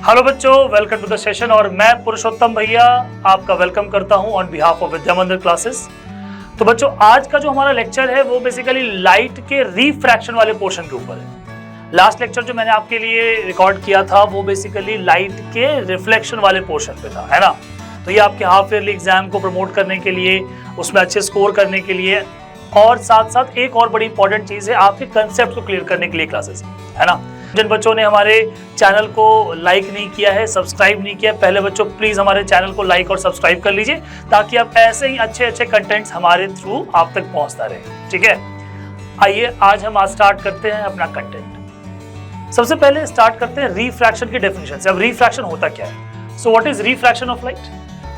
Hello बच्चों, welcome to the session. और मैं पुरुषोत्तम भैया आपका वेलकम करता हूं ऑन बिहाफ ऑफ विद्या मंदिर क्लासेस। तो बच्चों, आज का जो हमारा लेक्चर है वो बेसिकली लाइट के रिफ्रैक्शन वाले पोर्शन के ऊपर है। लास्ट लेक्चर जो मैंने आपके लिए रिकॉर्ड किया था वो बेसिकली लाइट के रिफ्लेक्शन वाले पोर्शन पे था, है ना। तो ये आपके हाफ ईयरली एग्जाम को प्रमोट करने के लिए, उसमें अच्छे स्कोर करने के लिए, और साथ साथ एक और बड़ी इंपॉर्टेंट चीज है, आपके कंसेप्ट को क्लियर करने के लिए क्लासेस, है ना। जिन बच्चों ने हमारे चैनल को लाइक नहीं किया है, सब्सक्राइब नहीं किया, पहले बच्चों प्लीज हमारे चैनल को लाइक और सब्सक्राइब कर लीजिए, ताकि आप ऐसे ही अच्छे अच्छे कंटेंट्स हमारे थ्रू आप तक पहुंचता रहे। ठीक है, आइए आज हम स्टार्ट करते हैं अपना कंटेंट। सबसे पहले स्टार्ट करते हैं रिफ्रैक्शन की डेफिनेशन से। अब रिफ्रैक्शन होता क्या है? So what is refraction of light?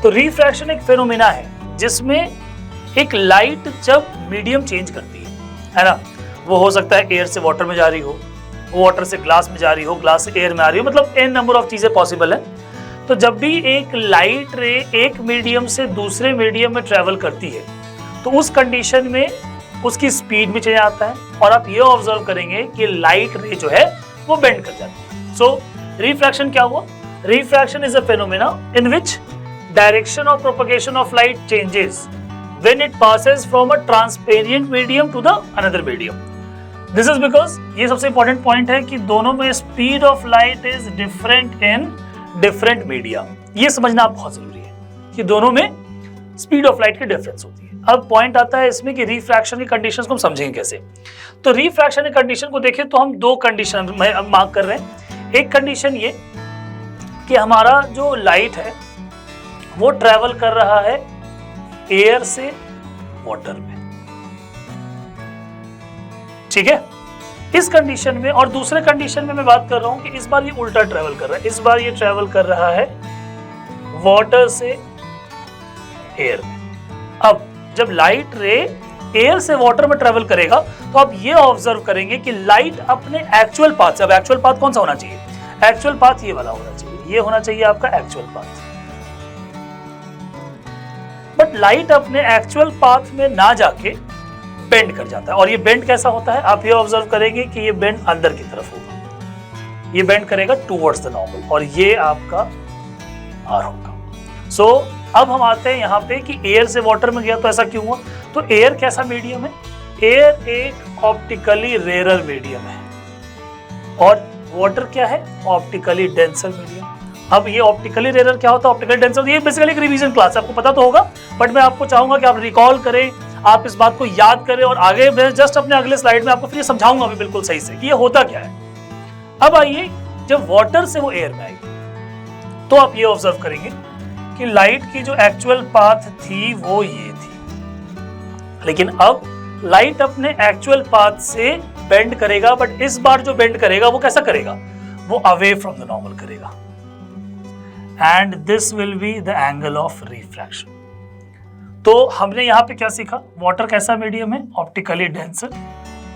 तो रिफ्रैक्शन एक फेनोमेना है जिसमें एक लाइट जब मीडियम चेंज करती है ना। वो हो सकता है एयर से वाटर में जा रही हो, वाटर से ग्लास में जा रही हो, ग्लास से एयर में आ रही हो, मतलब एन नंबर ऑफ चीजें पॉसिबल है। तो जब भी एक लाइट रे एक मीडियम से दूसरे मीडियम में ट्रेवल करती है तो उस कंडीशन में उसकी स्पीड में चेंज आता है, और आप ये ऑब्जर्व करेंगे कि लाइट रे जो है वो बेंड कर जाती है। सो रिफ्रैक्शन क्या हुआ? Refraction is a phenomena in which direction of propagation of light changes when it passes from a transparent medium to the another medium. This is because ये सबसे important point है कि दोनों में speed of light is different in different media. ये समझना बहुत जरूरी है कि दोनों में speed of light की difference होती है। अब point आता है इसमें कि refraction की conditions को हम समझेंगे कैसे। तो refraction की condition को देखें तो हम दो condition में मार्क कर रहे हैं। एक condition ये कि हमारा जो light है वो travel कर रहा है एयर से वाटर में, ठीक है, इस कंडीशन में। और दूसरे कंडीशन में मैं बात कर रहा हूं कि इस बार ये उल्टा ट्रेवल कर रहा है, इस बार ये ट्रेवल कर रहा है वाटर से एयर में। अब जब लाइट रे एयर से वाटर में ट्रेवल करेगा तो आप ये ऑब्जर्व करेंगे कि लाइट अपने एक्चुअल पाथ से, अब एक्चुअल पाथ कौन सा होना चाहिए? एक्चुअल पाथ ये वाला होना चाहिए, ये होना चाहिए आपका एक्चुअल पाथ। बट लाइट अपने एक्चुअल पाथ में ना जाके बेंड कर जाता है। और ये बेंड कैसा होता है? आप ये ऑब्जर्व करेंगे कि ये बेंड अंदर की तरफ होगा, ये बेंड करेगा टुवर्ड्स द नॉर्मल, और ये आपका आर होगा। सो अब हम आते हैं यहाँ पे कि एयर से वाटर में गया तो ऐसा क्यों हुआ? तो एयर कैसा मीडियम है? एयर एक ऑप्टिकली रेयर मीडियम है, और वाटर क्या है? Optically denser medium. अब ये ऑप्टिकली रेयर क्या होता है? Optically denser. ये बेसिकली एक रिवीजन क्लास है, आपको पता तो होगा, बट मैं आपको चाहूंगा कि आप रिकॉल करें, आप इस बात को याद करें, और आगे मैं जस्ट अपने अगले स्लाइड में आपको फिर समझाऊंगा भी बिल्कुल सही से कि ये होता क्या है। अब आइए, जब वाटर से वो एयर में आएगी तो आप ये ऑब्जर्व करेंगे कि लाइट की जो एक्चुअल पाथ थी वो ये थी, लेकिन अब लाइट अपने एक्चुअल पाथ से बेंड करेगा, बट इस बार जो बेंड करेगा वो कैसा करेगा? वो अवे फ्रॉम द नॉर्मल करेगा, and this will be the angle of refraction. तो हमने यहाँ पे क्या सीखा? वाटर कैसा मीडियम है? Optically denser.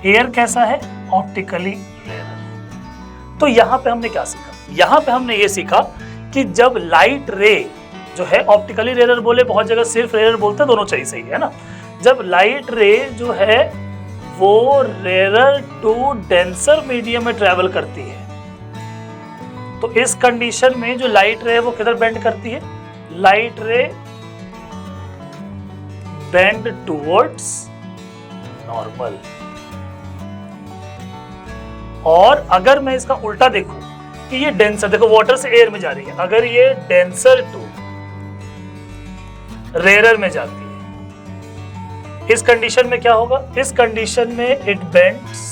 एयर कैसा है? Optically rare. तो यहाँ पे हमने क्या सीखा? यहाँ पे हमने ये सीखा कि जब लाइट रे जो है, ऑप्टिकली रेयर बोले बहुत जगह सिर्फ रेयर बोलते हैं, दोनों चाहिए, सही है ना। जब लाइट रे जो है वो रेयर टू डेंसर मीडियम में ट्रेवल करती है, तो इस कंडीशन में जो लाइट रे है वो किधर बेंड करती है? लाइट रे बेंड टुवर्ड्स नॉर्मल। और अगर मैं इसका उल्टा देखूं कि ये डेंसर, देखो वाटर से एयर में जा रही है, अगर ये डेंसर टू रेयर में जाती है, इस कंडीशन में क्या होगा? इस कंडीशन में it bends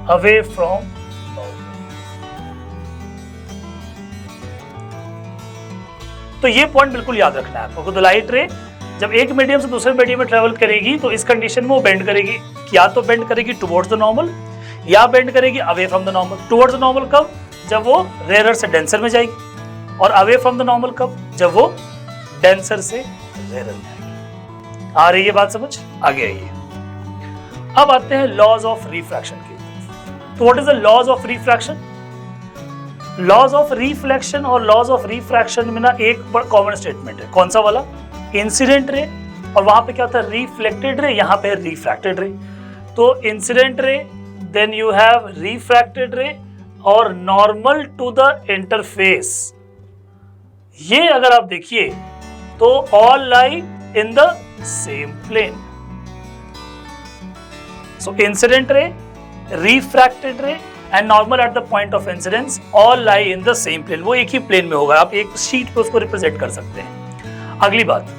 away from normal। तो ये पॉइंट बिल्कुल याद रखना है आपको। तो लाइट रे जब एक मीडियम से दूसरे मीडियम में ट्रेवल करेगी तो इस कंडीशन में वो बेंड करेगी, या तो बेंड करेगी टुवर्ड्स द नॉर्मल, या बेंड करेगी away from the normal. Towards the normal कब? जब वो रेयर से डेंसर में जाएगी, और अवे फ्रॉम द नॉर्मल कब? जब वो डेंसर से रेयर में आएगी। आ रही है बात समझ? आगे आइए, अब आते हैं लॉज ऑफ रिफ्रैक्शन की। तो what is the laws of refraction? Laws of reflection और लॉज ऑफ रिफ्रैक्शन में ना एक कॉमन स्टेटमेंट है। कौन सा वाला? इंसिडेंट रे, और वहां पे क्या होता है? रिफ्लेक्टेड रे, यहाँ पे रिफ्रैक्टेड रे। तो incident ray then you have refracted ray और normal to the interface. ये अगर आप देखिए तो all lie in the same plane. So incident ray, refracted ray and normal at the point of incidence all lie in the same plane. वो एक ही plane में होगा, आप एक शीट पे उसको रिप्रेजेंट कर सकते हैं. अगली बात,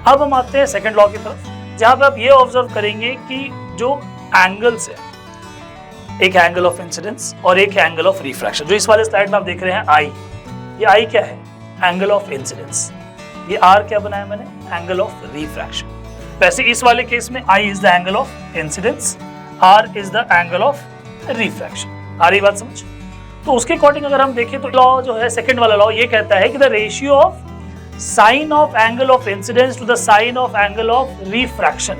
अब हम आते हैं सेकंड लॉ की तरफ, जहां पे आप ये ऑब्जर्व करेंगे कि जो एंगल्स है, एक एंगल ऑफ इंसिडेंस और एक एंगल ऑफ रिफ्रैक्शन. जो इस वाले स्लाइड में आप देख रहे हैं आई, ये आई क्या है? Angle of incidence. ये आर क्या बनाया मैंने? Angle of refraction. वैसे इस वाले केस में I is the angle of incidence, R is the angle of refraction. आ रही बात समझ? तो उसके अकॉर्डिंग अगर हम देखें तो लॉ जो है, सेकंड वाला लॉ, ये कहता है कि the ratio of sine of angle of incidence to the sine of angle of refraction.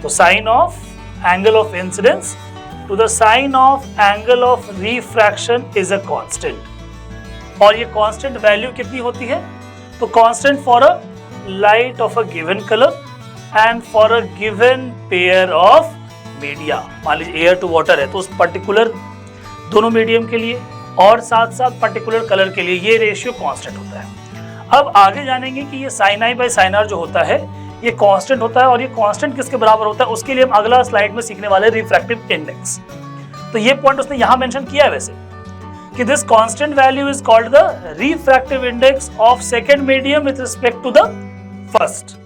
तो sine of angle of incidence to the sine of angle of refraction is a constant. और ये constant value कितनी होती है? तो constant for a light of a given colour and for a given pair of media. मान लीजिए air to water है तो उस पर्टिकुलर दोनों मीडियम के लिए और साथ साथ पर्टिकुलर कलर के लिए ये रेशियो कांस्टेंट होता है. अब आगे जानेंगे कि ये sine I by sine R जो होता है ये कांस्टेंट होता है, और ये कांस्टेंट किसके बराबर होता है उसके लिए हम अगला स्लाइड में सीखने वाले रिफ्रैक्टिव इंडेक्स. तो ये पॉइंट उसने यहां मेंशन किया है वैसे कि this constant value is called the refractive index of second medium with respect to the first.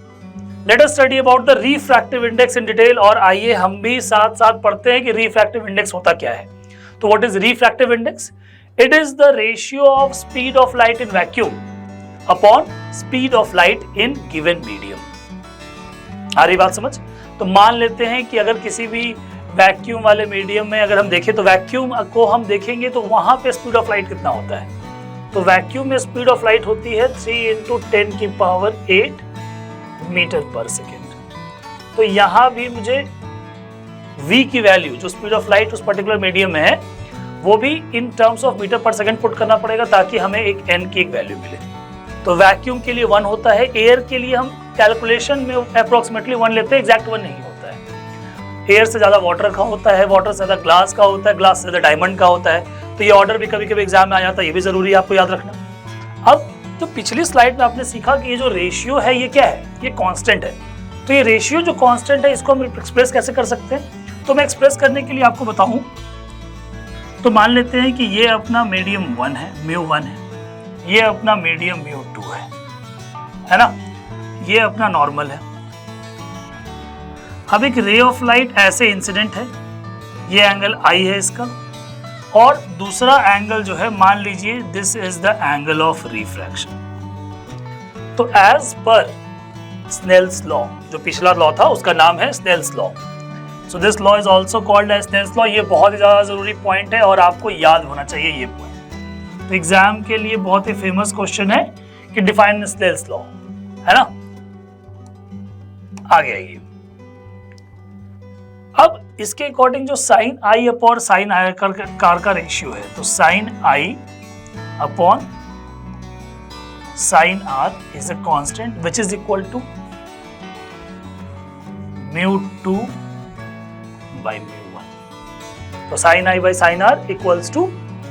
Let us study about the refractive index in detail. और आइए हम भी साथ साथ पढ़ते हैं कि रिफ्रैक्टिव इंडेक्स होता क्या है. तो what is refractive index? It is the ratio of speed of light in vacuum upon speed of light in given medium. आ रही बात समझ? तो मान लेते हैं कि अगर किसी भी वैक्यूम वाले मीडियम में अगर हम देखें तो वैक्यूम को हम देखेंगे तो वहां पे स्पीड ऑफ लाइट कितना होता है? तो वैक्यूम में स्पीड ऑफ लाइट होती है 3 × 10⁸ मीटर पर सेकेंड. तो यहां भी मुझे v की वैल्यू जो स्पीड ऑफ लाइट उस पर्टिकुलर मीडियम में है वो भी इन टर्म्स ऑफ मीटर पर सेकेंड पुट करना पड़ेगा ताकि हमें एक n की एक वैल्यू मिले. तो वैक्यूम के लिए 1 होता है, एयर के लिए हम कैलकुलेशन में अप्रोक्सीमेटली 1 लेते हैं, एग्जैक्ट 1 नहीं होता है. एयर से ज्यादा वाटर का होता है, वाटर से ज्यादा ग्लास का होता है, ग्लास से ज्यादा डायमंड का होता है. तो ये ऑर्डर भी कभी कभी एग्जाम में आ जाता है, ये भी जरूरी है आपको याद रखना. अब जो पिछली स्लाइड में आपने सीखा कि ये जो रेशियो है ये क्या है? ये कांस्टेंट है. तो ये रेशियो जो कांस्टेंट है इसको हम एक्सप्रेस कैसे कर सकते हैं? तो मैं एक्सप्रेस करने के लिए आपको बताऊं तो मान लेते हैं कि ये अपना मीडियम 1 है, μ1 है, ये अपना मीडियम μ2 है ना, ये अपना नॉर्मल है. अब एक रे ऑफ लाइट ऐसे इंसिडेंट है, ये एंगल आई है इसका, और दूसरा एंगल जो है मान लीजिए this is the angle of refraction. तो एज पर स्नेल्स लॉ, जो पिछला लॉ था उसका नाम है Snell's law. So this law is also called as Snell's law. ये बहुत ही ज्यादा जरूरी पॉइंट है और आपको याद होना चाहिए ये पॉइंट. तो एग्जाम के लिए बहुत ही फेमस क्वेश्चन है कि डिफाइन स्नेल्स लॉ, है ना. आगे आइए. अब इसके अकॉर्डिंग जो sine I upon sine I कार का रेशियो है, तो sine I upon sine R is a constant which is equal to μ2 by μ1. तो sine I by sine R equals to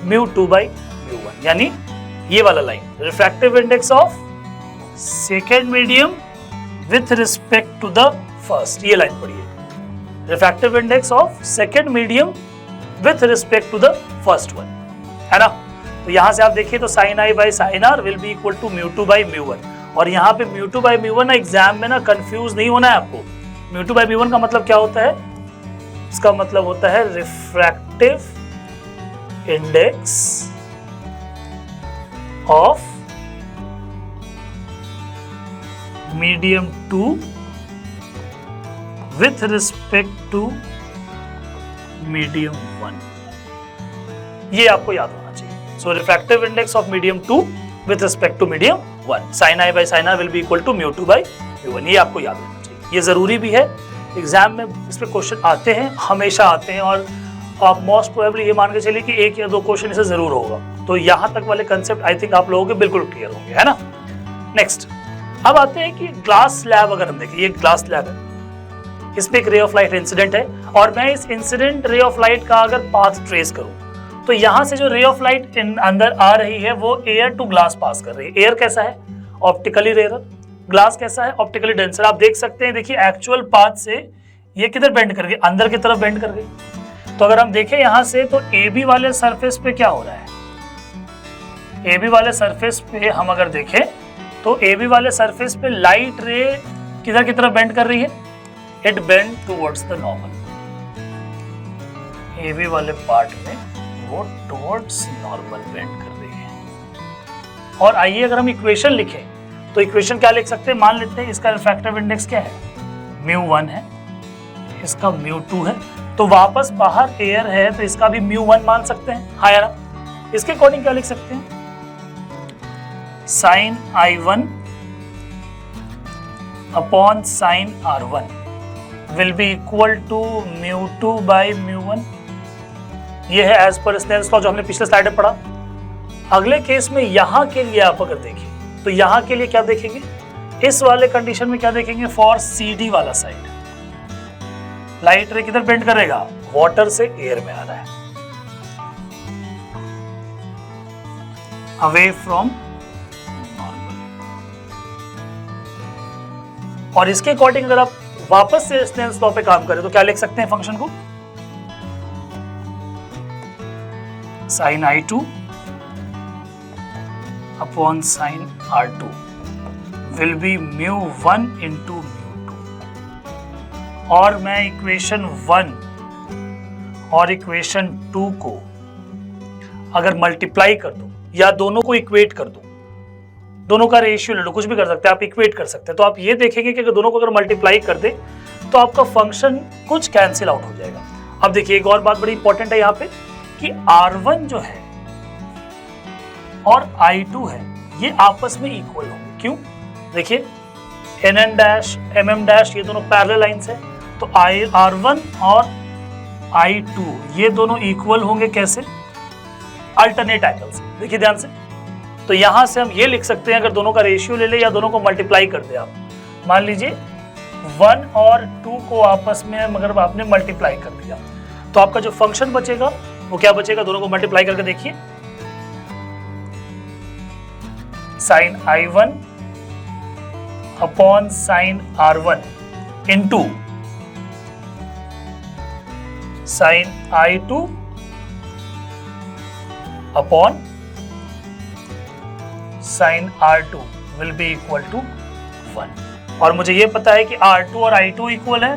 μ2 by μ1. यानी ये वाला line refractive index of second medium with respect to the first. ये line पढ़िए, refractive index of second medium with respect to the first one, है ना. तो यहां से आप देखिए तो sine I by sine R will be equal to μ2 by μ1. और यहाँ पे μ2 by μ1 ना एग्जाम में ना कंफ्यूज नहीं होना है आपको. μ2 by μ1 का मतलब क्या होता है? इसका मतलब होता है refractive index of medium 2 with respect to medium 1. ये आपको याद होना चाहिए. So refractive index of medium 2 with respect to medium 1. Sin I by sin R will be equal to μ2 by μ1. ये आपको याद होना चाहिए. ये जरूरी भी है, एग्जाम में इस पे क्वेश्चन आते हैं, हमेशा आते हैं, और आप मोस्ट प्रोबेबली ये मान के चलिए कि 1 या 2 क्वेश्चन इसे जरूर होगा. तो यहाँ तक वाले कंसेप्ट आई थिंक आप लोगों के बिल्कुल क्लियर होंगे, है ना. नेक्स्ट अब आते हैं कि ग्लास स्लैब. अगर हम देखें ये ग्लास स्लैब है, इसमें एक रे ऑफ लाइट इंसिडेंट है और मैं इस इंसिडेंट रे ऑफ लाइट का अगर पाथ ट्रेस करूं तो यहां से जो रे ऑफ लाइट अंदर आ रही है वो एयर टू ग्लास पास कर रही है। एयर कैसा है? Optically rare. ग्लास कैसा है? Optically denser. आप देख सकते हैं, देखिए एक्चुअल पाथ से ये किधर बेंड कर गई? अंदर की तरफ बेंड कर गई। तो अगर हम देखें यहां से तो ए बी वाले सरफेस पे क्या हो रहा है? ए बी वाले सरफेस पे हम अगर देखें तो ए बी वाले सरफेस पे लाइट रे किधर की तरफ बेंड कर रही है? It bend towards the normal. A B वाले पार्ट में वो टुवर्ड्स नॉर्मल बेंड कर रही है। और आइए अगर हम इक्वेशन लिखें तो इक्वेशन क्या लिख सकते हैं? मान लेते हैं इसका रिफ्रैक्टिव इंडेक्स क्या है? μ1 है, इसका μ2 है। तो वापस बाहर एयर है तो इसका भी μ1 मान सकते हैं। हाँ यार, इसके अकॉर्डिंग क्या लिख सकते हैं? Sine I1 upon sine R1 will be equal to μ2 by μ1। ये है एज पर स्नेल्स लॉ जो हमने पिछले स्लाइड में पढ़ा। अगले केस में यहां के लिए आप अगर देखें तो यहां के लिए क्या देखेंगे? इस वाले कंडीशन में क्या देखेंगे? फॉर CD वाला साइड लाइट रे किधर बेंड करेगा? वाटर से एयर में आ रहा है, अवे फ्रॉम नॉर्मल। और इसके अकॉर्डिंग अगर आप वापस से स्नेल्स लॉ पे काम करें तो क्या लिख सकते हैं फंक्शन को? Sine I2 upon sine R2 will be μ1 into μ2। और मैं इक्वेशन 1 और इक्वेशन 2 को अगर मल्टीप्लाई कर दूं या दोनों को इक्वेट कर दूं, दोनों का रेशियो ले लो, कुछ भी कर सकते हैं आप, इक्वेट कर सकते हैं। तो आप ये देखेंगे कि अगर दोनों को अगर मल्टीप्लाई कर दे तो आपका फंक्शन कुछ कैंसिल आउट हो जाएगा। अब देखिए एक और बात बड़ी इंपॉर्टेंट है यहाँ पे कि R1 जो है और I2 है ये आपस में इक्वल होंगे। क्यों? देखिए NN डैश MM डैश ये दोनों पैरेलल लाइंस है, तो R1 और I2 ये दोनों इक्वल होंगे। कैसे? अल्टरनेट एंगल से। देखिए ध्यान से, तो यहां से हम ये लिख सकते हैं, अगर दोनों का रेशियो ले ले या दोनों को मल्टीप्लाई कर दे आप, मान लीजिए 1 और 2 को आपस में अगर आपने मल्टीप्लाई कर दिया तो आपका जो फंक्शन बचेगा वो क्या बचेगा? दोनों को मल्टीप्लाई करके देखिए, sine I1 upon sine R1 into sine I2 upon sine R2 will be equal to 1। और मुझे ये पता है कि R2 और I2 इक्वल है,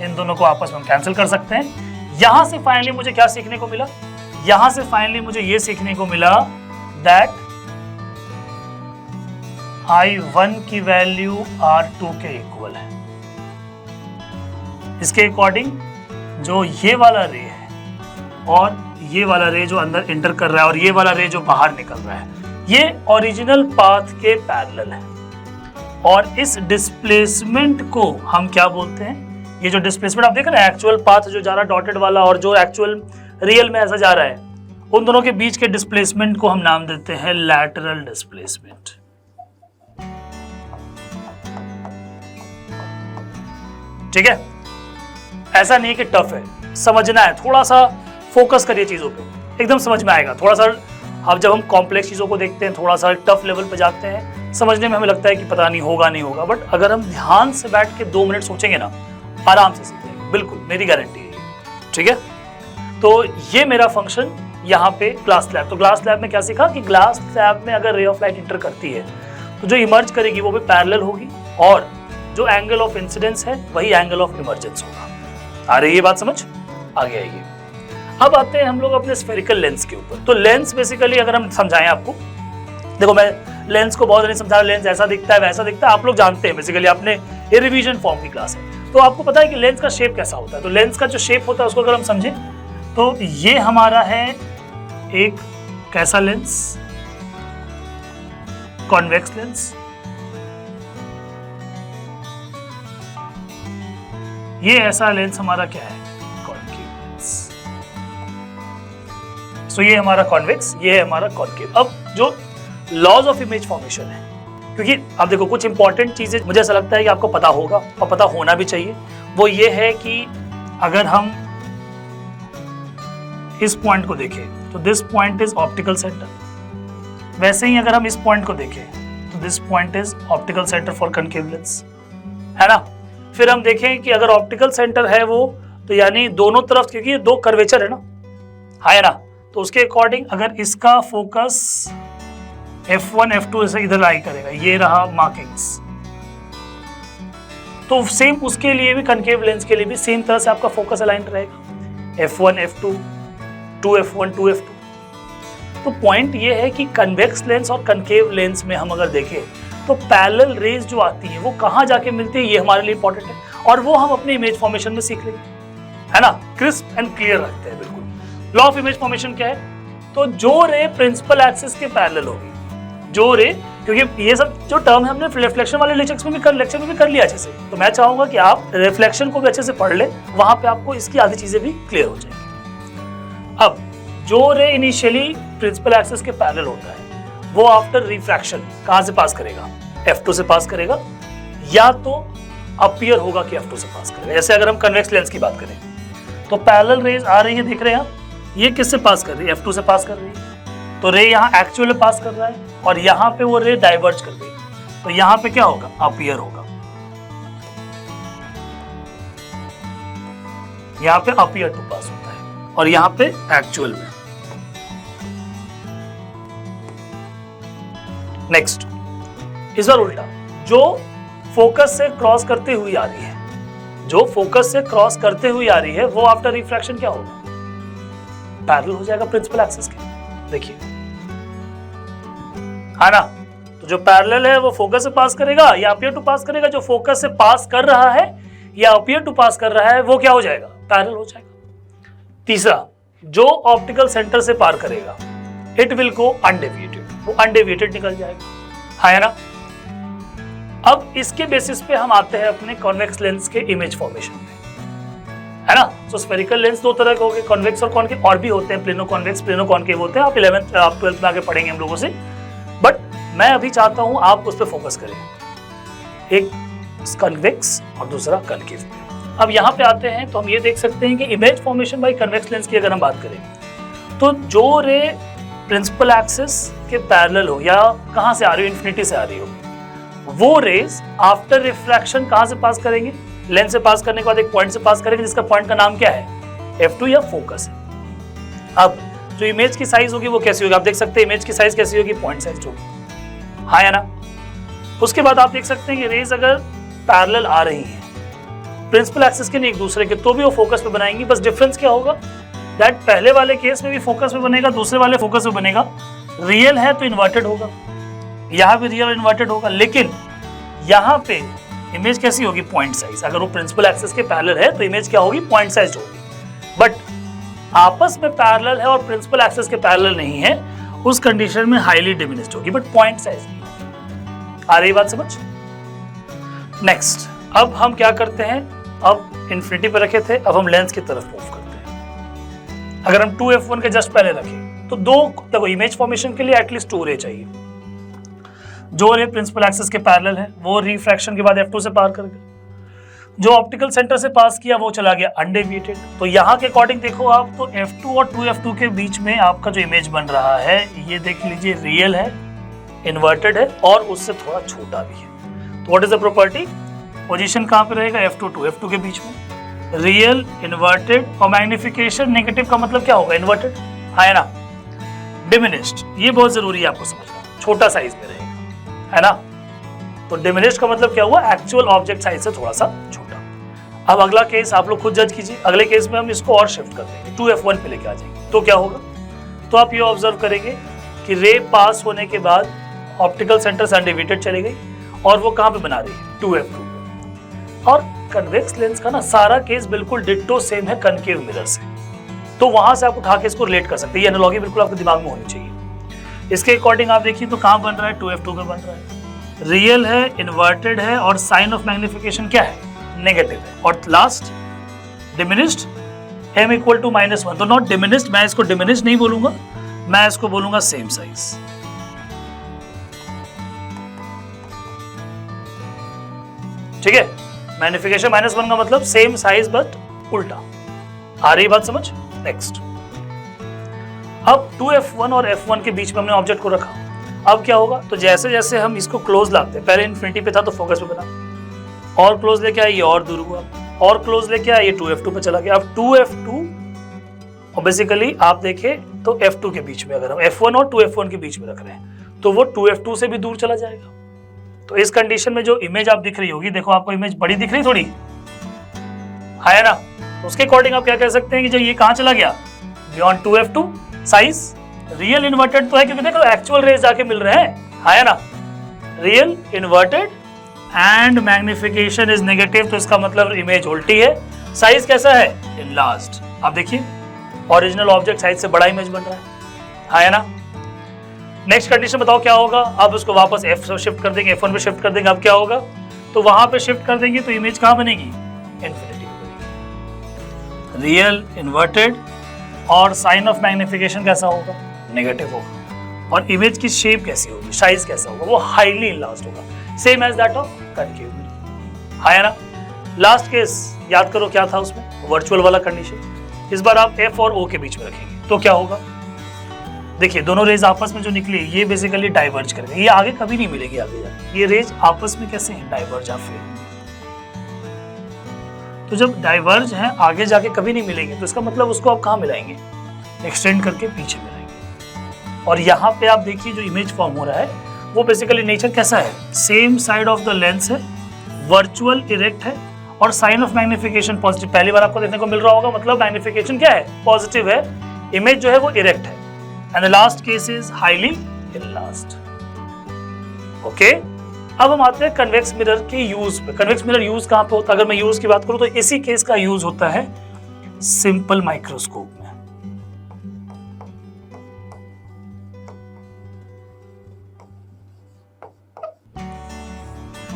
इन दोनों को आपस में कैंसिल कर सकते हैं। यहां से फाइनली मुझे क्या सीखने को मिला? यहां से फाइनली मुझे ये सीखने को मिला दैट I1 की वैल्यू R2 के इक्वल है। इसके अकॉर्डिंग जो ये वाला रे है और ये वाला रे जो अंदर एंटर कर रहा है और ये वाला रे जो बाहर निकल रहा है ये ओरिजिनल पाथ के पैरेलल है। और इस डिस्प्लेसमेंट को हम क्या बोलते हैं? ये जो डिस्प्लेसमेंट आप देख रहे हैं, एक्चुअल पाथ जो जा रहा है डॉटेड वाला और जो एक्चुअल रियल में ऐसा जा रहा है, उन दोनों के बीच के डिस्प्लेसमेंट को हम नाम देते हैं लैटरल डिस्प्लेसमेंट। ठीक है? ऐसा नहीं कि टफ है, समझना है, थोड़ा सा फोकस करिए चीजों पे, एकदम समझ में आएगा। थोड़ा सा अब जब हम कॉम्प्लेक्स चीजों को देखते हैं, थोड़ा सा टफ लेवल पे जाते हैं, समझने में हमें लगता है कि पता नहीं होगा नहीं होगा, बट अगर हम ध्यान से बैठ के 2 मिनट सोचेंगे ना, आराम से सीख लेंगे, बिल्कुल मेरी गारंटी है। ठीक है? तो ये मेरा फंक्शन यहाँ पे ग्लास स्लैब। तो ग्लास स्लैब में क्या सीखा कि ग्लास स्लैब में अगर रे ऑफ लाइट इंटर करती है तो जो इमर्ज करेगी वो भी पैरेलल होगी और जो एंगल ऑफ इंसिडेंस है वही एंगल ऑफ इमर्जेंस होगा। आ रही है बात समझ? आगे आइए। अब आते हैं हम लोग अपने स्फेरिकल लेंस के ऊपर। तो लेंस बेसिकली अगर हम समझाएं आपको, देखो मैं लेंस को बहुत नहीं समझा रहा, लेंस ऐसा दिखता है वैसा दिखता है, आप लोग जानते हैं बेसिकली, आपने ये रिवीजन फॉर्म की क्लास है तो आपको पता है कि लेंस का शेप कैसा होता है। तो लेंस का जो शेप होता है उसको अगर हम समझें तो ये हमारा है एक कैसा लेंस? Convex lens. ये ऐसा लेंस हमारा क्या है? Concave lens. सो ये हमारा कॉन्वेक्स, ये है हमारा कॉन्केव। अब जो लॉज ऑफ इमेज फॉर्मेशन है, क्योंकि आप देखो कुछ इंपॉर्टेंट चीजें मुझे ऐसा लगता है कि आपको पता होगा और पता होना भी चाहिए। वो ये है कि अगर हम इस पॉइंट को देखें तो this point is optical centre, वैसे ही अगर हम इस पॉइंट को देखें तो this point is optical centre for concave lens, है ना। फिर हम देखें कि अगर ऑप्टिकल सेंटर है वो, तो यानी दोनों तरफ, क्योंकि ये दो कर्वेचर है ना, है ना, तो उसके अकॉर्डिंग अगर इसका फोकस F1 F2 से इधर लाई करेगा, ये रहा मार्किंग्स, तो सेम उसके लिए भी, कनकेव लेंस के लिए भी सेम तरह से आपका फोकस अलाइन रहेगा, F1 F2 2F1 2F2। तो पॉइंट ये है कि कन्वेक्स लेंस और कनकेव लेंस में हम अगर देखें तो पैरेलल रेज जो आती है वो कहाँ जाके मिलती है, ये हमारे लिए इंपॉर्टेंट है, और वो हम अपने इमेज फॉर्मेशन में सीख लेंगे, है ना। क्रिस्प एंड क्लियर रखते हैं बिल्कुल। लॉ ऑफ इमेज फॉर्मेशन क्या है, तो जो रे प्रिंसिपल एक्सिस के पैरेलल होगी, जो रे, क्योंकि ये सब जो टर्म है हमने रिफ्लेक्शन वाले लेक्चर में भी कर लिया अच्छे से, तो मैं चाहूंगा कि आप रिफ्लेक्शन को भी अच्छे से पढ़ ले, वहां पे आपको इसकी आधी चीजें भी क्लियर हो जाएंगी। अब जो रे इनिशियली प्रिंसिपल एक्सिस के पैरेलल होता है वो आफ्टर रिफ्रैक्शन कहां से पास करेगा, F2 से पास करेगा, या तो अपीयर होगा कि F2 से पास करेगा। जैसे अगर हम कन्वेक्स लेंस की बात करें तो पैरेलल रेज आ रही है, देख रहे हैं आप, ये किससे पास कर रही है, F2 से पास कर रही है, तो रे यहाँ एक्चुअल में पास कर रहा है और यहाँ पे वो रे डाइवर्ज कर गई, तो यहाँ पे क्या होगा, अपीयर होगा, यहाँ पे अपीयर टू पास होता है और यहाँ पे एक्चुअल में। नेक्स्ट, इस बार उल्टा, जो फोकस से क्रॉस करते हुए आ रही है, जो फोकस से क्रॉस करते हुए आ रही है वो आफ्टर रिफ्रैक्शन क्या होगा, पैरेलल हो जाएगा प्रिंसिपल एक्सिस के। देखिए, है ना, तो जो पैरेलल है वो फोकस से पास करेगा या अपीयर टू पास करेगा, जो फोकस से पास कर रहा है या अपीयर टू पास कर रहा है वो क्या हो जाएगा, पैरेलल हो जाएगा। तीसरा, जो ऑप्टिकल सेंटर से पार करेगा इट विल गो अनडेविएटेड, वो अनडेविएटेड निकल जाएगा, है ना। अब इसके बेसिस पे हम आते हैं अपने कॉन्वेक्स लेंस के इमेज फॉर्मेशन पे, है ना। तो स्फेरिकल लेंस दो तरह के हो गए, कॉन्वेक्स और कॉनकेव, और भी होते हैं, प्लेनो कॉन्वेक्स प्लेनो कॉनकेव होते हैं, आप 11th आप 12th में आगे पढ़ेंगे हम लोगों से, बट मैं अभी चाहता हूं आप उस पर फोकस करें, एक कॉन्वेक्स और दूसरा कॉनकेव पे। अब यहाँ पे आते हैं तो हम ये देख सकते हैं कि image formation by convex lens की अगर हम बात करें तो जो रे प्रिंसिपल एक्सिस के पैरेलल हो या कहाँ से आ रही हो, इन्फिनिटी से आ रही हो, वो रेज आफ्टर रिफ्रैक्शन कहाँ से पास करेंगे, लेंस से पास करने के बाद एक पॉइंट से पास करेंगे जिसका पॉइंट का नाम क्या है, F2 या फोकस है। अब जो इमेज की साइज होगी वो कैसी होगी, आप देख सकते हैं इमेज की साइज कैसी होगी, पॉइंट साइज होगी, हाँ या ना। उसके बाद आप देख सकते हैं कि रेज अगर पैरेलल आ रही हैं प्रिंसिपल एक्सिस के नहीं एक दूसरे के, तो भी वो फोकस पे बनाएंगी, बस डिफरेंस क्या होगा, दैट पहले वाले केस में भी फोकस पे बनेगा, दूसरे वाले फोकस पे बनेगा, रियल है तो इन्वर्टेड होगा, यहाँ भी रियल इन्वर्टेड होगा, लेकिन यहाँ पे इमेज कैसी होगी, पॉइंट साइज। अगर वो प्रिंसिपल एक्सिस के पैरेलल है तो इमेज क्या होगी, पॉइंट साइज होगी, बट आपस में पैरेलल है और प्रिंसिपल एक्सिस के पैरेलल नहीं है, उस कंडीशन में हाईली डिमिनिश्ड होगी, बट पॉइंट साइज नहीं। आ रही बात समझ। नेक्स्ट, अब हम क्या करते हैं, अब इन्फिनिटी पे रखे थे, अब हम लेंस की तरफ मूव करते हैं। अगर हम 2F1 के जस्ट पहले रखें तो दो, देखो इमेज फॉर्मेशन के लिए एटलीस्ट 2 रे चाहिए, जो रे प्रिंसिपल एक्सिस के पैरेलल है वो रिफ्रैक्शन के बाद F2 से पार कर गया, जो ऑप्टिकल सेंटर से पास किया वो चला गया अनडेविएटेड। तो यहाँ के अकॉर्डिंग देखो आप, तो F2 और 2F2 के बीच में आपका जो इमेज बन रहा है ये देख लीजिए, रियल है, इन्वर्टेड है और उससे थोड़ा छोटा भी है। तो what is the property, position कहाँ पे रहेगा, F2 2F2 के बीच में, रियल, इन्वर्टेड, और मैग्निफिकेशन नेगेटिव का मतलब क्या होगा, इन्वर्टेड, है ना। डिमिनिश्ड, ये बहुत जरूरी है आपको समझना, छोटा साइज में रहेगा, है ना। तो डिमिनिश्ड का मतलब क्या हुआ, एक्चुअल ऑब्जेक्ट साइज से थोड़ा सा छोटा। अब अगला केस आप लोग खुद जज कीजिए, अगले केस में हम इसको और शिफ्ट कर देंगे, 2F1 पे लेके आ जाएंगे, तो क्या होगा, तो आप ये ऑब्जर्व करेंगे कि रे पास होने के बाद ऑप्टिकल सेंटर से अनडेविएटेड चली गई और वो कहाँ पे बना रही है, 2F2। और कन्वेक्स लेंस का ना सारा केस बिल्कुल डिट्टो सेम है कनकेव मिरर से, तो वहां से आप उठा के इसको रिलेट कर सकते हैं, ये एनालॉजी बिल्कुल आपके दिमाग में होनी चाहिए। इसके अकॉर्डिंग आप देखिए तो कहाँ बन रहा है, 2F2 पे बन रहा है, रियल है, इन्वर्टेड है और साइन ऑफ मैग्निफिकेशन क्या है, नेगेटिव है, और last diminished, m equal to -1, तो नॉट डिमिनिश्ड, मैं इसको डिमिनिश्ड नहीं बोलूंगा, मैं इसको बोलूंगा सेम साइज। ठीक है, मैग्निफिकेशन -1 का मतलब सेम साइज बट उल्टा। आ रही बात समझ? नेक्स्ट, अब 2f1 और f1 के बीच में हमने ऑब्जेक्ट को रखा। अब क्या होगा, तो जैसे जैसे हम इसको क्लोज लाते हैं, पहले इन्फिनिटी पे था तो फोकस पे बना, और क्लोज लेके आए ये और दूर हुआ, और क्लोज लेके आए ये 2f2 पे चला गया। अब 2f2 और बेसिकली आप देखें तो f2 के बीच में, अगर हम f1 और 2f1 के बीच में रख रहे हैं तो वो 2f2 से भी दूर चला जाएगा। तो इस कंडीशन में जो इमेज आप दिख रही होगी, देखो आपको इमेज बड़ी दिख रही थोड़ी, है ना? उसके अकॉर्डिंग आप क्या कह सकते हैं कि जो ये कहाँ चला गया, beyond 2f2 size. Real inverted तो है क्योंकि देखो एक्चुअल रेज जाके मिल रहे हैं, है ना? Real inverted and magnification is negative, तो इसका मतलब इमेज उल्टी है। साइज कैसा है, इनलार्ज्ड। आप देखिए ओरिजिनल ऑब्जेक्ट साइज से बड़ा इमेज बन रहा है ना? नेक्स्ट कंडीशन बताओ क्या होगा। अब उसको वापस f से शिफ्ट कर देंगे, f1 पे शिफ्ट कर देंगे। अब क्या होगा, तो वहां पे शिफ्ट कर देंगे तो इमेज कहां बनेगी, इन्फिनिटी बनेगी। रियल इन्वर्टेड और साइन ऑफ मैग्निफिकेशन कैसा होगा, नेगेटिव होगा। और इमेज की शेप कैसी होगी, साइज कैसा होगा, वो हाईली इनलार्ज्ड होगा, same as that of concave mirror, है ना? लास्ट केस याद करो क्या था उसमें, वर्चुअल वाला कंडीशन। इस बार आप f और o के बीच में रखेंगे तो क्या होगा, देखिए दोनों रेज आपस में जो निकली ये बेसिकली डाइवर्ज करेंगे, ये आगे कभी नहीं मिलेगी आगे जाके। ये रेज आपस में कैसे हैं, डाइवर्ज या फिर, तो जब डाइवर्ज हैं आगे जाके कभी नहीं मिलेंगे तो इसका मतलब उसको आप कहाँ मिलाएंगे, एक्सटेंड करके पीछे मिलाएंगे। और यहाँ पे आप देखिए जो इमेज फॉर्म हो रहा है वो बेसिकली नेचर कैसा है, same side of the lens है, वर्चुअल इरेक्ट है और साइन ऑफ मैग्निफिकेशन पॉजिटिव। पहली बार आपको देखने को मिल रहा होगा, मतलब मैग्निफिकेशन क्या है, पॉजिटिव है, इमेज जो है वो इरेक्ट है। And the last case is highly enlarged. Okay, अब हम आते हैं कन्वेक्स मिरर के यूज पे। कन्वेक्स मिरर यूज कहां पे होता है, अगर मैं यूज की बात करूं तो इसी केस का यूज होता है सिंपल माइक्रोस्कोप में।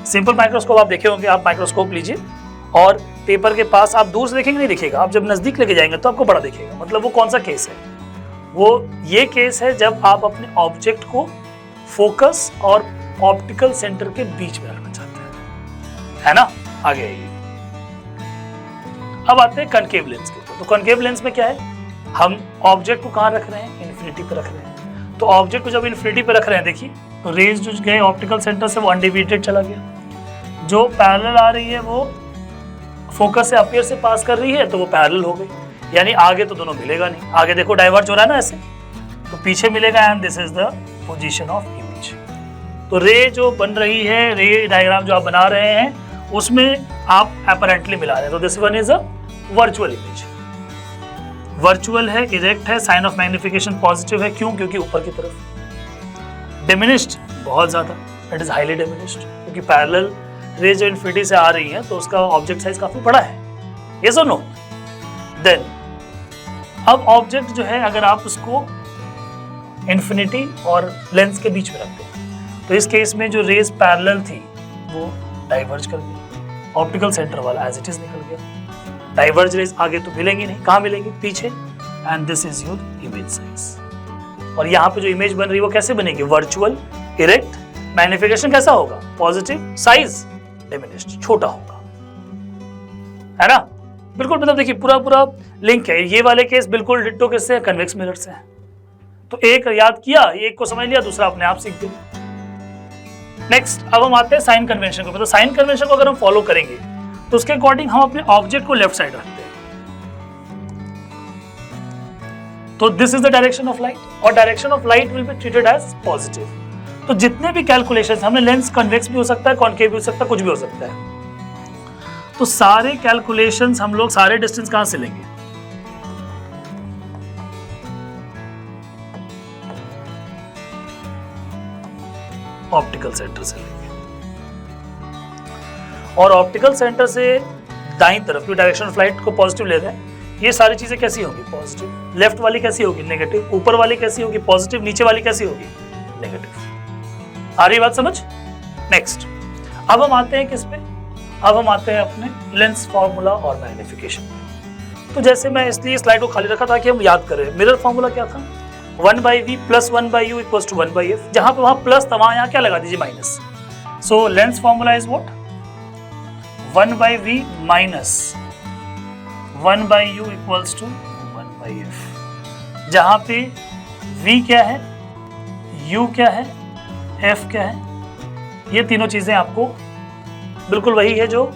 सिंपल माइक्रोस्कोप आप देखे होंगे, आप माइक्रोस्कोप लीजिए और पेपर के पास आप दूर से देखेंगे नहीं दिखेगा, आप जब नजदीक लेके जाएंगे तो आपको बड़ा दिखेगा। मतलब वो कौन सा केस है, वो ये केस है जब आप अपने ऑब्जेक्ट को फोकस और ऑप्टिकल सेंटर के बीच में रखना चाहते हैं, है ना? आगे आइए, अब आते हैं कनकेव लेंस के ऊपर। तो कनकेव लेंस में क्या है, हम ऑब्जेक्ट को कहाँ रख रहे हैं, इन्फिनिटी पे रख रहे हैं। तो ऑब्जेक्ट को जब इन्फिनिटी पे रख रहे हैं, देखिए तो रेज जो गए ऑप्टिकल सेंटर से वो अनडिविएटेड चला गया, जो पैरेलल आ रही है वो फोकस से अपीयर से पास कर रही है तो वो पैरेलल हो गई, यानी आगे तो दोनों मिलेगा नहीं। आगे देखो डाइवर्ज हो रहा है ना ऐसे, तो पीछे मिलेगा and this is the position of image. तो रे जो बन रही है, रे डायग्राम जो आप बना रहे हैं उसमें आप अपैरेंटली मिला रहे हैं। तो this one is a virtual image, virtual है, इरेक्ट है, साइन ऑफ मैग्निफिकेशन पॉजिटिव है। क्यों, क्योंकि ऊपर की तरफ। डिमिनिश्ड बहुत ज्यादा, इट इज हाईली डिमिनिश्ड, क्योंकि पैरेलल रे जो इन्फिनिटी से आ रही है तो उसका ऑब्जेक्ट साइज काफी बड़ा है। यस और नो? देन अब ऑब्जेक्ट जो है अगर आप उसको इन्फिनिटी और लेंस के बीच में रखते हैं तो इस केस में जो रेज पैरेलल थी वो डाइवर्ज कर गई, ऑप्टिकल सेंटर वाला एज इट इज निकल गया। डाइवर्ज रेज आगे तो मिलेंगी नहीं, कहाँ मिलेंगी, पीछे। And this is your image size. और यहाँ पे जो इमेज बन रही है वो कैसे बनेगी, वर्चुअल, इरेक्ट, मैग्निफिकेशन कैसा होगा, पॉजिटिव, साइज डिमिनिश्ड, छोटा होगा, है ना? बिल्कुल, मतलब देखिए पूरा लिंक है। ये वाले केस बिल्कुल डिट्टो किससे है, कन्वेक्स मिरर से है। तो एक याद किया, एक को समझ लिया, दूसरा अपने आप सीख गए। नेक्स्ट, अब हम आते हैं साइन कन्वेंशन को। मतलब साइन कन्वेंशन को अगर हम फॉलो करेंगे तो उसके अकॉर्डिंग हम अपने ऑब्जेक्ट को लेफ्ट साइड रखते हैं। तो this is the direction of light और direction of light will be treated as positive. तो जितने भी कैलकुलेशंस हमने, लेंस कन्वेक्स भी हो सकता है, कॉन्केव भी हो सकता है, कुछ भी हो सकता है, तो सारे कैलकुलेशंस हम लोग सारे डिस्टेंस कहां से लेंगे, ऑप्टिकल सेंटर से लेंगे। और ऑप्टिकल सेंटर से दाईं तरफ की डायरेक्शन ऑफ लाइट को पॉजिटिव ले रहे हैं, ये सारी चीजें कैसी होगी, पॉजिटिव। लेफ्ट वाली कैसी होगी, नेगेटिव। ऊपर वाली कैसी होगी, पॉजिटिव। नीचे वाली कैसी होगी, नेगेटिव। आ रही बात समझ? नेक्स्ट, अब हम आते हैं किस पे, अब हम आते हैं अपने लेंस फॉर्मूला और मैग्निफिकेशन पे। तो जैसे मैं इसलिए स्लाइड को खाली रखा था कि हम याद करें, मिरर फॉर्मूला क्या था, 1/v + 1/u = 1/f। जहां पे वहां प्लस था वहां यहाँ क्या लगा दीजिए, minus. So lens formula is what, 1/v minus 1/u equals to 1/f, जहां पे v क्या है, u क्या है, f क्या है, ये तीनों चीजें आपको बिल्कुल वही है जो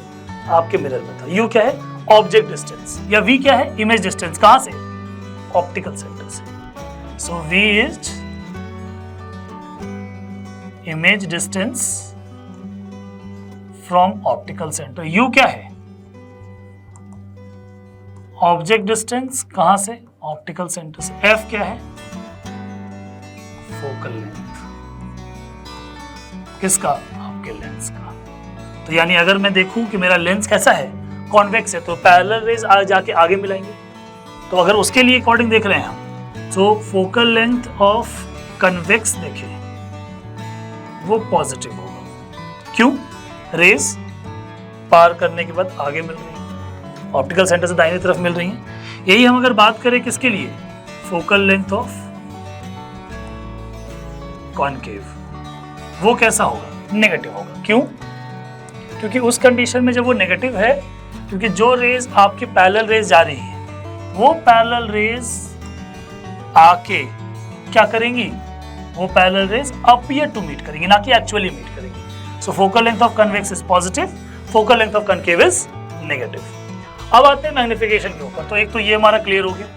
आपके मिरर में था। u क्या है, ऑब्जेक्ट डिस्टेंस, या v क्या है, इमेज डिस्टेंस, कहां से, ऑप्टिकल सेंटर से। सो v is image distance from optical centre, u क्या है, ऑब्जेक्ट डिस्टेंस, कहां से, ऑप्टिकल सेंटर से, f क्या है, फोकल लेंथ, किसका, आपके लेंस का। तो यानी अगर मैं देखूं कि मेरा लेंस कैसा है, कॉन्वेक्स है, तो पैरेलल रेज जाके आगे मिलाएंगे। तो अगर उसके लिए अकॉर्डिंग देख रहे हैं हम, तो फोकल लेंथ ऑफ कन्वेक्स देखें वो पॉजिटिव होगा। क्यों, रेज पार करने के बाद आगे मिल रही है, ऑप्टिकल सेंटर से दाहिनी तरफ मिल रही हैं। यही हम अगर बात करें किसके लिए, फोकल लेंथ ऑफ कॉनकेव, वो कैसा होगा, नेगेटिव होगा। क्यों, क्योंकि उस कंडीशन में जब वो नेगेटिव है, क्योंकि जो रेज आपकी पैरेलल रेज जा रही है, वो पैरेलल रेज आके क्या करेंगी, वो parallel rays appear to meet करेंगी, ना कि एक्चुअली मीट करेंगी। So focal length of convex is positive, focal length of concave is negative. अब आते हैं मैग्निफिकेशन के ऊपर। तो एक तो ये हमारा क्लियर हो गया।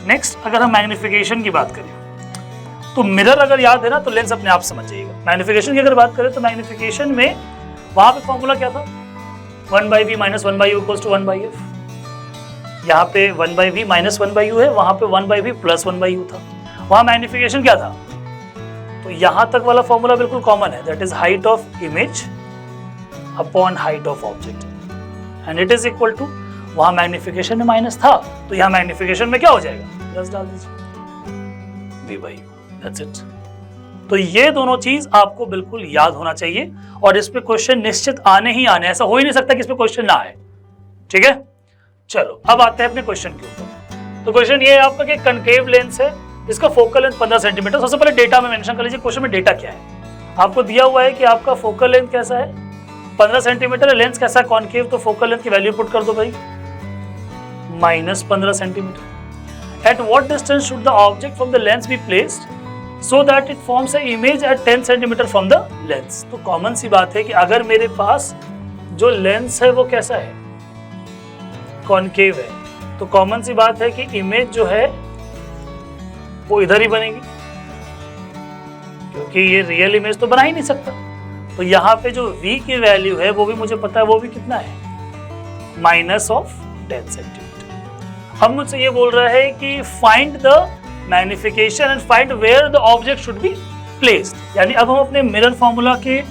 नेक्स्ट, अगर हम मैग्निफिकेशन की बात करें, तो मिरर अगर याद है ना, तो लेंस अपने आप समझ जाइएगा। मैग्निफिकेशन की अगर बात करें, तो मैग्निफिकेशन में वहां पे फॉर्मूला क्या था, 1/v minus 1/u equals to 1/f। यहाँ पे 1/v माइनस 1/u है, वहां पे 1/v प्लस 1/u था। वहां मैग्निफिकेशन क्या था, तो यहां तक वाला फॉर्मूला बिल्कुल कॉमन है, that is height of image upon height of object and it is equal to, वहां मैग्निफिकेशन में माइनस था, तो यहां मैग्निफिकेशन में क्या हो जाएगा, प्लस डाल दीजिए, v/u, दैट्स इट। तो ये दोनों चीज आपको बिल्कुल याद होना चाहिए, और इस पे क्वेश्चन निश्चित आने ही आने, ऐसा हो ही नहीं सकता कि इस पे क्वेश्चन ना आए। ठीक है, चलो अब आते हैं अपने क्वेश्चन के ऊपर। तो क्वेश्चन ये है आपका कि कनकेव लेंस है, इसका फोकल लेंथ 15 सेंटीमीटर। सबसे पहले डेटा में मेंशन कर लीजिए, क्वेश्चन में डेटा क्या है। आपको दिया हुआ है कि आपका फोकल लेंथ कैसा है, 15 सेंटीमीटर है, लेंस कैसा है, कॉनकेव, तो फोकल लेंथ की वैल्यू पुट कर दो भाई, -15 centimetre. At what distance should the object from the lens be placed so that it forms a image at 10 centimetre from the lens. तो कॉमन सी बात है कि अगर मेरे पास जो लेंस है वो कैसा है, कॉनकेव है, तो कॉमन सी बात है कि इमेज जो है वो इधर ही बनेगी, क्योंकि ये रियल इमेज तो बना ही नहीं सकता। तो यहाँ पे जो v की वैल्यू है वो भी मुझे पता है, वो भी कितना है, -10 सेंटीमीटर। अब मुझसे ये बोल रहा है कि find the magnification and find where the object should be placed. यानी अब हम अपने मिरर फॉर्मूला के,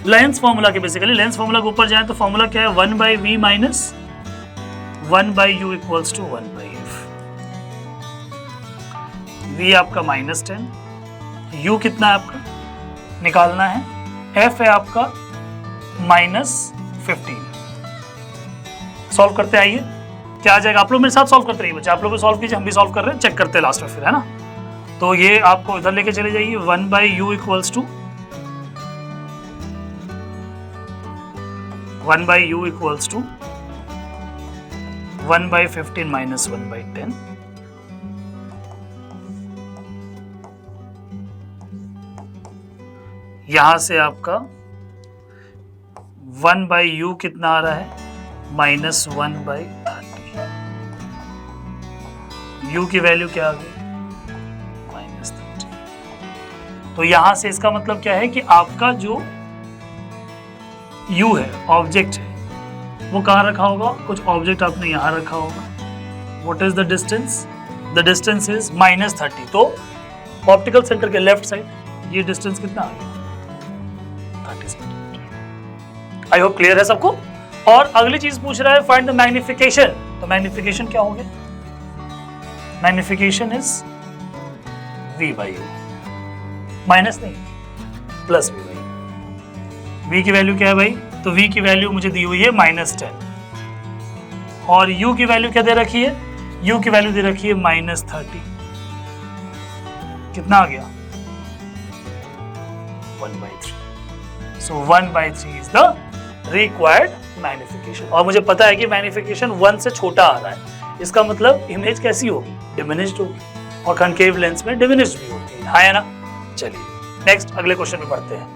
लेंस फॉर्मूला के, बेसिकली लेंस फॉर्मूला के ऊपर जाएं, तो फॉर्मूला क्या है, 1/v minus 1/u equals to 1/f। v आपका -10, u कितना है आपका निकालना है, f है आपका -15। सॉल्व करते आइए, क्या आ जाएगा, आप लोग मेरे साथ सॉल्व करते रहिए बच्चे, आप लोग भी सॉल्व कीजिए, हम भी सॉल्व कर रहे हैं, चेक करते हैं लास्ट में फिर, है ना। तो ये आपको इधर लेके चले जाइए, 1/u इक्वल्स टू 1/15 माइनस 1/10। यहां से आपका 1/u कितना आ रहा है, -1/30। u की वैल्यू क्या आ गई, -30। तो यहां से इसका मतलब क्या है कि आपका जो u है, ऑब्जेक्ट है, वो कहाँ रखा होगा, कुछ ऑब्जेक्ट आपने यहाँ रखा होगा। What is the distance, the distance is -30। तो ऑप्टिकल सेंटर के लेफ्ट साइड ये डिस्टेंस कितना आ गया, 30 सेंटीमीटर। आई होप क्लियर है सबको। और अगली चीज पूछ रहा है फाइंड द मैग्निफिकेशन। तो मैग्निफिकेशन क्या हो गया, मैग्निफिकेशन इज v/u, माइनस नहीं प्लस v/u। v की वैल्यू क्या है भाई, तो v की वैल्यू मुझे दी हुई है -10, और u की वैल्यू क्या दे रखी है, u की वैल्यू दे रखी है -30। कितना आ गया, 1/3। So 1/3 is the required magnification, और मुझे पता है कि मैग्निफिकेशन 1 से छोटा आ रहा है, इसका मतलब इमेज कैसी होगी, डिमिनिश्ड होगी, और कनकेव लेंस में डिमिनिश्ड भी होती है, हाँ है ना। चलिए नेक्स्ट अगले क्वेश्चन में पढ़ते हैं।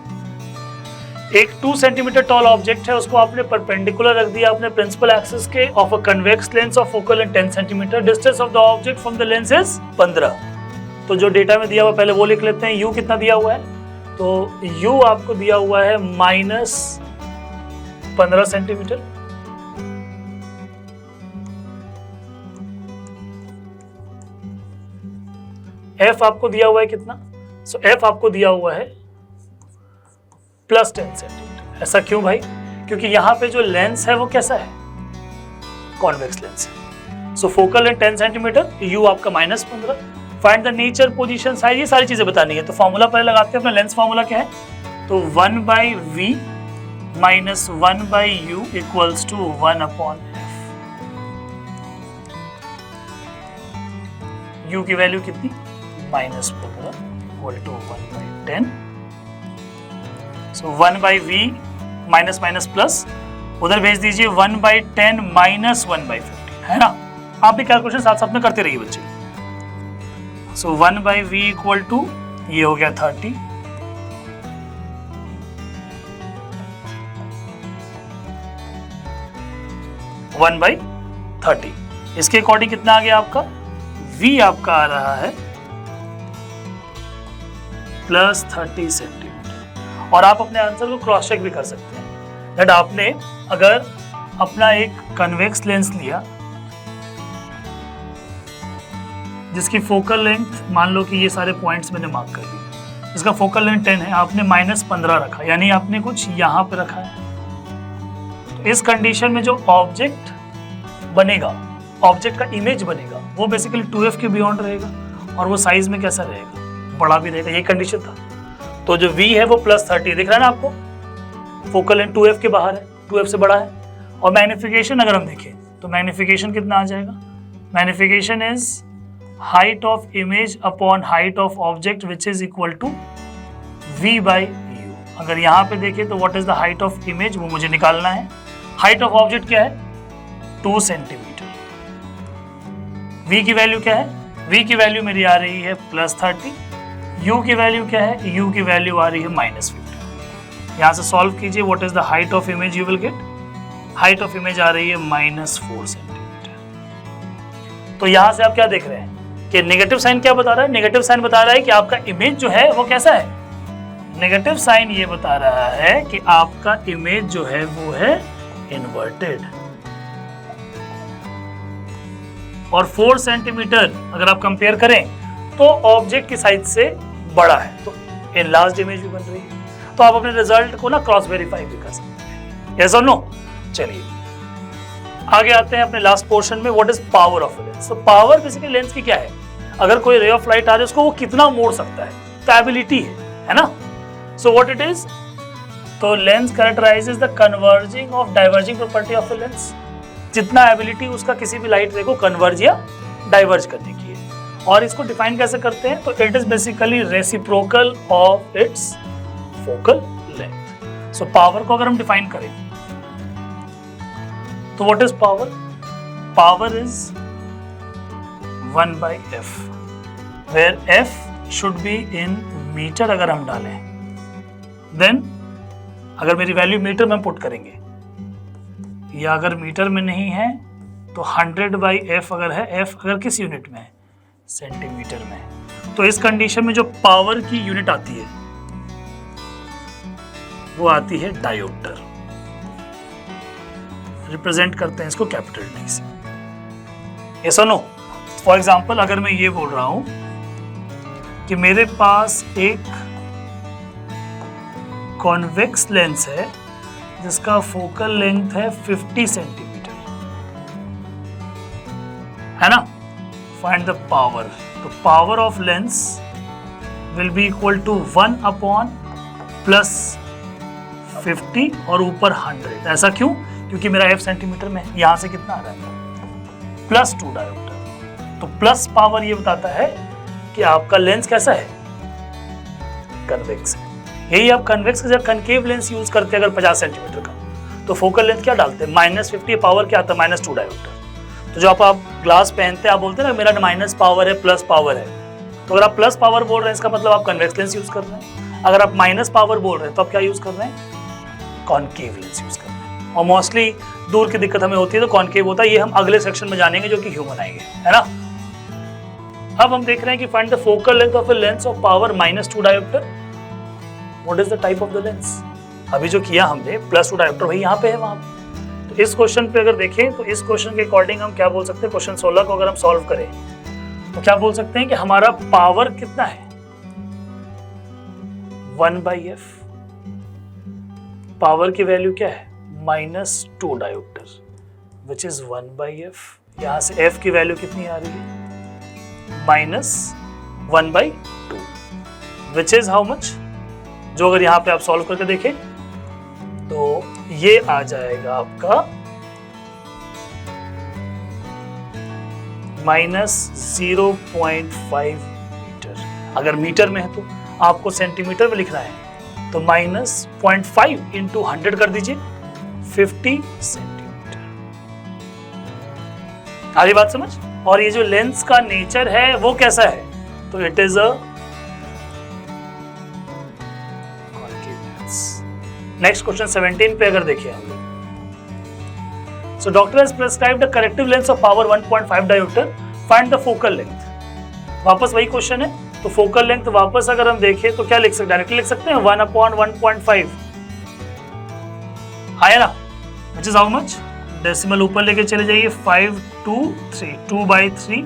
एक 2 सेंटीमीटर टॉल ऑब्जेक्ट है, उसको आपने परपेंडिकुलर रख दिया अपने प्रिंसिपल एक्सिस के of a convex lens of focal length 10 centimetre, distance of the object from the lens is 15। तो जो डेटा में दिया हुआ पहले वो लिख लेते हैं। यू कितना दिया हुआ है, तो यू आपको दिया हुआ है -15 सेंटीमीटर, एफ आपको दिया हुआ है कितना, सो एफ आपको दिया हुआ है +10 सेंटीमीटर। ऐसा क्यों भाई, क्योंकि यहाँ पे जो लेंस है वो कैसा है, कॉन्वेक्स लेंस है। सो फोकल लेंथ 10 सेंटीमीटर, यू आपका -15। Find the nature, position, size, ये सारी चीजें बतानी है। तो फॉर्मूला पहले लगाते हैं, अपना लेंस फॉर्मूला क्या है, तो 1/v - 1/u equals to 1/f। u की वैल्यू कितनी, -15 equal to 1/10। So 1/v minus plus उधर भेज दीजिए, 1/10 - 1/15, है ना। आप भी कैलकुलेशन साथ साथ में करते रहिए बच्चे। सो 1/v इक्वल टू, ये हो गया 30, वन बाई 30। इसके अकॉर्डिंग कितना आ गया आपका, v आपका आ रहा है +30 सेंटीमीटर। और आप अपने आंसर को क्रॉस चेक भी कर सकते हैं दैट आपने अगर अपना एक कन्वेक्स लेंस लिया जिसकी फोकल लेंथ, मान लो कि ये सारे पॉइंट्स मैंने मार्क कर दिए, इसका फोकल लेंथ 10 है, आपने -15 रखा, यानी आपने कुछ यहाँ पे रखा है। तो इस कंडीशन में जो ऑब्जेक्ट बनेगा, ऑब्जेक्ट का इमेज बनेगा, वो बेसिकली 2f के बियॉन्ड रहेगा, और वो साइज में कैसा रहेगा, बड़ा भी रहेगा। ये कंडीशन था। तो जो v है वो +30 दिख रहा है ना आपको, फोकल लेंथ 2f के बाहर है, 2f से बड़ा है। और मैग्निफिकेशन अगर हम देखें तो मैग्निफिकेशन कितना आ जाएगा, magnification is height of image upon height of object which is equal to v/u। अगर यहाँ पे देखें तो what is the height of image, वो मुझे निकालना है। height of object क्या है, 2 सेंटीमीटर। v की वैल्यू क्या है, v की वैल्यू मेरी आ रही है +30, u की वैल्यू क्या है, u की वैल्यू आ रही है -50। यहाँ से सॉल्व कीजिए, what is the height of image you will get, height of image आ रही है -4 सेंटीमीटर। तो यहाँ से आप क्या देख रहे हैं कि नेगेटिव साइन क्या बता रहा है, नेगेटिव साइन बता रहा है कि आपका इमेज जो है वो कैसा है, नेगेटिव साइन ये बता रहा है कि आपका इमेज जो है वो है इन्वर्टेड। और 4 सेंटीमीटर अगर आप कंपेयर करें तो ऑब्जेक्ट की साइज से बड़ा है, तो एनलार्ज्ड इमेज भी बन रही है। तो आप अपने रिजल्ट को ना क्रॉस वेरीफाई भी कर सकते हैं, यस और नो। चलिए आगे आते हैं अपने लास्ट पोर्शन में, what is power of lens. तो पावर बेसिकली लेंस की क्या है, अगर कोई रे ऑफ लाइट आ रही है उसको वो कितना मोड़ सकता है, तो एबिलिटी है ना। सो व्हाट इट इज, तो lens कैरेक्टराइजेस the converging of diverging property of a lens, जितना एबिलिटी उसका किसी भी लाइट रे को कन्वर्ज या डाइवर्ज करने की है। और इसको डिफाइन कैसे करते हैं, तो it is basically reciprocal of its focal length. So power को अगर हम डिफाइन करें तो what is power? Power is 1/f, where f should be in meter अगर हम डालें, then अगर मेरी वैल्यू मीटर में पुट करेंगे, या अगर मीटर में नहीं है तो 100/f अगर है, f अगर किस यूनिट में है, सेंटीमीटर में। तो इस कंडीशन में जो पावर की यूनिट आती है वो आती है डायोप्टर, रिप्रेजेंट करते हैं इसको कैपिटल डी से, यस और नो। फॉर एग्जाम्पल अगर मैं ये बोल रहा हूं कि मेरे पास एक कॉन्वेक्स लेंस है जिसका फोकल लेंथ है 50 सेंटीमीटर, है ना। फाइंड द पावर, तो power of lens will be equal to 1/+50 और ऊपर 100। ऐसा क्यों, क्योंकि मेरा f सेंटीमीटर में, यहां से कितना आ रहा है, +2 डायोप्टर। तो प्लस पावर ये बताता है कि आपका लेंस कैसा है, कन्वेक्स है। यही आप कन्वेक्स का जब कनकेव लेंस यूज करते हैं अगर 50 सेंटीमीटर का, तो फोकल लेंथ क्या डालते हैं, -50 पावर क्या आता है, -2 डायोप्टर। तो जो आप ग्लास पहनते हैं, आप बोलते हैं ना मेरा माइनस पावर है प्लस पावर है, तो अगर आप प्लस पावर बोल रहे हैं इसका मतलब आप कन्वेक्स लेंस यूज कर रहे हैं। अगर आप माइनस पावर बोल रहे हैं तो आप क्या यूज कर रहे हैं, कॉनकेव लेंस यूज कर रहे हैं। और मोस्टली दूर की दिक्कत हमें होती है तो कॉनकेव होता है, ये हम अगले सेक्शन में जानेंगे जो कि ह्यूमन आएंगे, है ना। अब हम देख रहे हैं कि find the focal length of a lens of power -2 dioptre. What is the type of the lens. अभी जो किया हमने +2 डायोप्टर वही यहाँ पे है वहां पे। तो इस क्वेश्चन पे अगर देखें तो इस क्वेश्चन के अकॉर्डिंग हम क्या बोल सकते हैं, क्वेश्चन 16 को अगर हम सॉल्व करें तो क्या बोल सकते हैं कि हमारा पावर कितना है, 1/f। पावर की वैल्यू क्या है, -2 डायोप्टर विच इज 1/f। यहां से f की वैल्यू कितनी आ रही है, -1/2 विच इज हाउ मच। जो अगर यहां पे आप सॉल्व करके देखें तो ये आ जाएगा आपका -0.5 मीटर। अगर मीटर में है तो आपको सेंटीमीटर में लिखना है तो -0.5 × 100 कर दीजिए, 50 सेंटीमीटर। आगे बात समझ। और ये जो लेंस का नेचर है वो कैसा है, तो it is a concave lens. Next question 17 पे अगर देखिए हम लोग, so doctor has prescribed a corrective lens of power 1.5 dioptre, find the focal length. वापस वही क्वेश्चन है, तो फोकल लेंथ वापस अगर हम देखें तो क्या लिख सकते हैं, डायरेक्टली लिख सकते हैं 1/1.5 आया ना, which is how much. Decimal ऊपर लेके चले जाइए, 523 2/3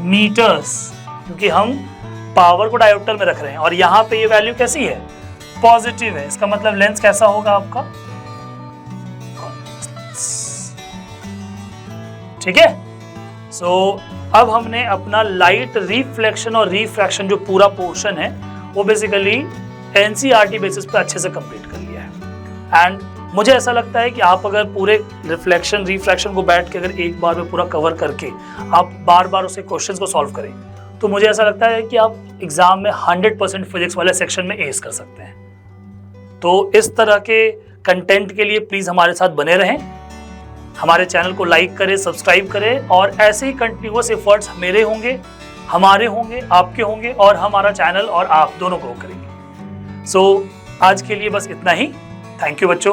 मीटर्स, क्योंकि हम पावर को डायोप्टर में रख रहे हैं और यहाँ पे ये वैल्यू कैसी है, पॉजिटिव है। इसका मतलब लेंस कैसा होगा आपका, ठीक है। सो अब हमने अपना लाइट रिफ्लेक्शन और रिफ्रैक्शन जो पूरा पोर्शन है वो बेसिकली एनसीईआरटी बेसिस पे अच्छे से कंप्लीट कर लिया है। एंड मुझे ऐसा लगता है कि आप अगर पूरे रिफ्लेक्शन रिफ्रैक्शन को बैठ के अगर एक बार में पूरा कवर करके आप बार बार उसे क्वेश्चंस को सॉल्व करें तो मुझे ऐसा लगता है कि आप एग्जाम में 100% फिजिक्स वाले सेक्शन में एस कर सकते हैं। तो इस तरह के कंटेंट के लिए प्लीज हमारे साथ बने रहें, हमारे चैनल को लाइक करें, सब्सक्राइब करें, और ऐसे ही कंटिन्यूअस एफर्ट्स मेरे होंगे, हमारे होंगे, आपके होंगे, और हमारा चैनल और आप दोनों ग्रो करेंगे। सो आज के लिए बस इतना ही। थैंक यू बच्चों।